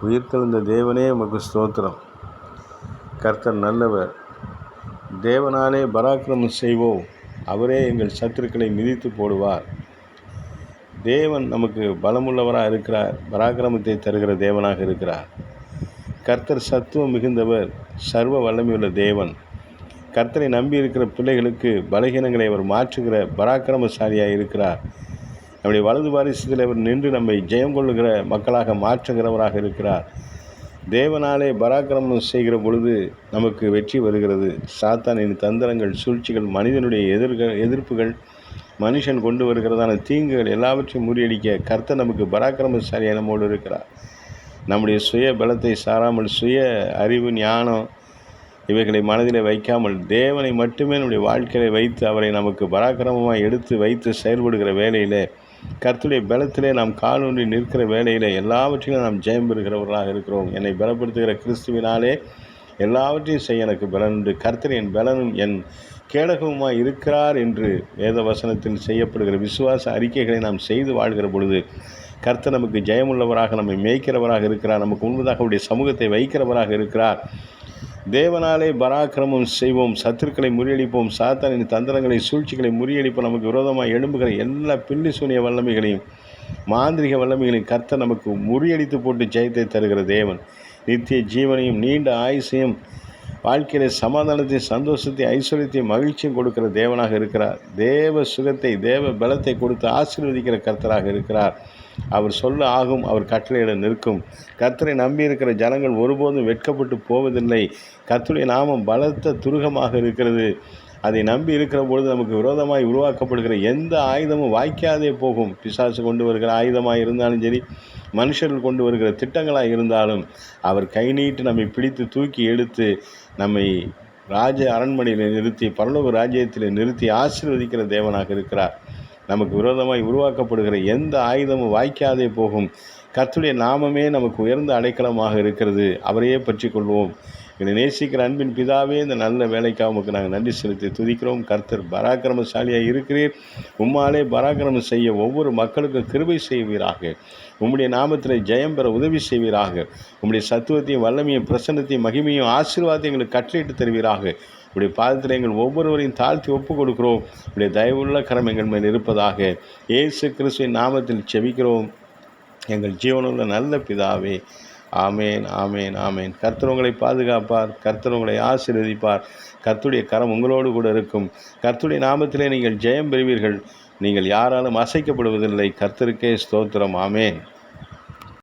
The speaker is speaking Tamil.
உயிர்த்தெழுந்த தேவனே உமக்கு ஸ்தோத்திரம். கர்த்தர் நல்லவர். தேவனாலே பராக்கிரமம் செய்வோம். அவரே எங்கள் சத்துருக்களை மிதித்து போடுவார். தேவன் நமக்கு பலமுள்ளவராக இருக்கிறார். பராக்கிரமத்தை தருகிற தேவனாக இருக்கிறார். கர்த்தர் சத்துவம் மிகுந்தவர், சர்வ வல்லமையுள்ள தேவன். கர்த்தரை நம்பி இருக்கிற பிள்ளைகளுக்கு பலகீனங்களை அவர் மாற்றுகிற பராக்கிரமசாலியாக இருக்கிறார். நம்முடைய வலது பாரிசத்தில் அவர் நின்று நம்மை ஜெயம் கொள்ளுகிற மக்களாக மாற்றுகிறவராக இருக்கிறார். தேவனாலே பராக்கிரமம் செய்கிற பொழுது நமக்கு வெற்றி வருகிறது. சாத்தானின் தந்திரங்கள், சூழ்ச்சிகள், மனிதனுடைய எதிர்ப்புகள், மனுஷன் கொண்டு வருகிறதான தீங்குகள் எல்லாவற்றையும் முறியடிக்க கர்த்தர் நமக்கு பராக்கிரமசாலியாக நம்மோடு இருக்கிறார். நம்முடைய சுய பலத்தை சாராமல், சுய அறிவு, ஞானம் இவைகளை மனதில் வைக்காமல் தேவனை மட்டுமே நம்முடைய வாழ்க்கையை வைத்து அவரை நமக்கு பராக்கிரமமாக எடுத்து வைத்து செயல்படுகிற வேலையில், கர்த்தருடைய பலத்திலே நாம் காலூன்றி நிற்கிற வேலையில் எல்லாவற்றையும் நாம் ஜெயம் பெறுகிறவர்களாக இருக்கிறோம். என்னை பலப்படுத்துகிற கிறிஸ்துவினாலே எல்லாவற்றையும் செய்ய எனக்கு பலன் உண்டு. கர்த்தர் என் பலனும் என் கேடகமுமாய் இருக்கிறார் என்று வேத வசனத்தில் செய்யப்படுகிற விசுவாச அறிக்கைகளை நாம் செய்து வாழ்கிற பொழுது கர்த்தர் நமக்கு ஜெயமுள்ளவராக நம்மை மேய்க்கிறவராக இருக்கிறார். நமக்கு முன்பதாக அவருடைய சமூகத்தை வைக்கிறவராக இருக்கிறார். தேவனாலே பராக்கிரமம் செய்வோம், சத்துருக்களை முறியடிப்போம், சாத்தானின் தந்திரங்களை, சூழ்ச்சிகளை முறியடிப்போம். நமக்கு விரோதமாக எழும்புகிற எல்லா பில்லி சூனிய வல்லமைகளையும், மாந்திரிக வல்லமைகளையும் கர்த்தர் நமக்கு முறியடித்து போட்டு ஜெயத்தை தருகிற தேவன். நித்திய ஜீவனையும் நீண்ட ஆயுசையும் வாழ்க்கையில் சமாதானத்தையும் சந்தோஷத்தை ஐஸ்வர்யத்தையும் மகிழ்ச்சியும் கொடுக்கிற தேவனாக இருக்கிறார். தேவ சுகத்தை, தேவ பலத்தை கொடுத்து ஆசீர்வதிக்கிற கர்த்தராக இருக்கிறார். அவர் சொல்ல ஆகும், அவர் கட்டளையிட நிற்கும். கர்த்தரை நம்பி இருக்கிற ஜனங்கள் ஒருபோதும் வெட்கப்பட்டு போவதில்லை. கர்த்தருடைய நாமம் பலத்த துருகமாக இருக்கிறது. அதை நம்பி இருக்கிற பொழுது நமக்கு விரோதமாய் உருவாக்கப்படுகிற எந்த ஆயுதமும் வாய்க்காதே போகும். பிசாசு கொண்டு வருகிற ஆயுதமாக இருந்தாலும் சரி, மனுஷர்கள் கொண்டு வருகிற திட்டங்களாக இருந்தாலும் அவர் கை நீட்டு நம்மை பிடித்து தூக்கி எடுத்து நம்மை ராஜ அரண்மனையில் நிறுத்தி, பரலோக ராஜ்யத்தில் நிறுத்தி ஆசீர்வதிக்கிற தேவனாக இருக்கிறார். நமக்கு விரோதமாய் உருவாக்கப்படுகிற எந்த ஆயுதமும் வாய்க்காதே போகும். கர்த்தருடைய நாமமே நமக்கு உயர்ந்த அடைக்கலமாக இருக்கிறது. அவரையே பற்றி கொள்வோம். என்னை நேசிக்கிற அன்பின் பிதாவே, இந்த நல்ல வேலைக்காக உமக்கு நாங்கள் நன்றி செலுத்தி துதிக்கிறோம். கர்த்தர் பராக்கிரமசாலியாக இருக்கிறீர். உம்மாலே பராக்கிரமம் செய்ய ஒவ்வொரு மக்களுக்கும் கிருபை செய்வீராக. உம்முடைய நாமத்தில் ஜெயம் பெற உதவி செய்வீராக. உம்முடைய சத்துவத்தையும் வல்லமையும் பிரசன்னத்தையும் மகிமையும் ஆசீர்வாதத்தையும் எங்களுக்கு கட்டளையிட்டு தருவீராக. உடைய பாதத்தில் எங்கள் ஒவ்வொருவரையும் தாழ்த்தி ஒப்புக் கொடுக்கிறோம். உடைய தயவுள்ள கரம் எங்கள் மேல் இருப்பதாக. இயேசு கிறிஸ்துவின் நாமத்தில் செபிக்கிறோம் எங்கள் ஜீவனுள்ள நல்ல பிதாவே. ஆமேன், ஆமேன், ஆமேன். கர்த்தர் உங்களை பாதுகாப்பார். கர்த்தர் உங்களை ஆசீர்வதிப்பார். கர்த்தருடைய கரம் உங்களோடு கூட இருக்கும். கர்த்தருடைய நாமத்திலே நீங்கள் ஜெயம் பெறுவீர்கள். நீங்கள் யாராலும் அசைக்கப்படுவதில்லை. கர்த்தருக்கே ஸ்தோத்திரம். ஆமேன்.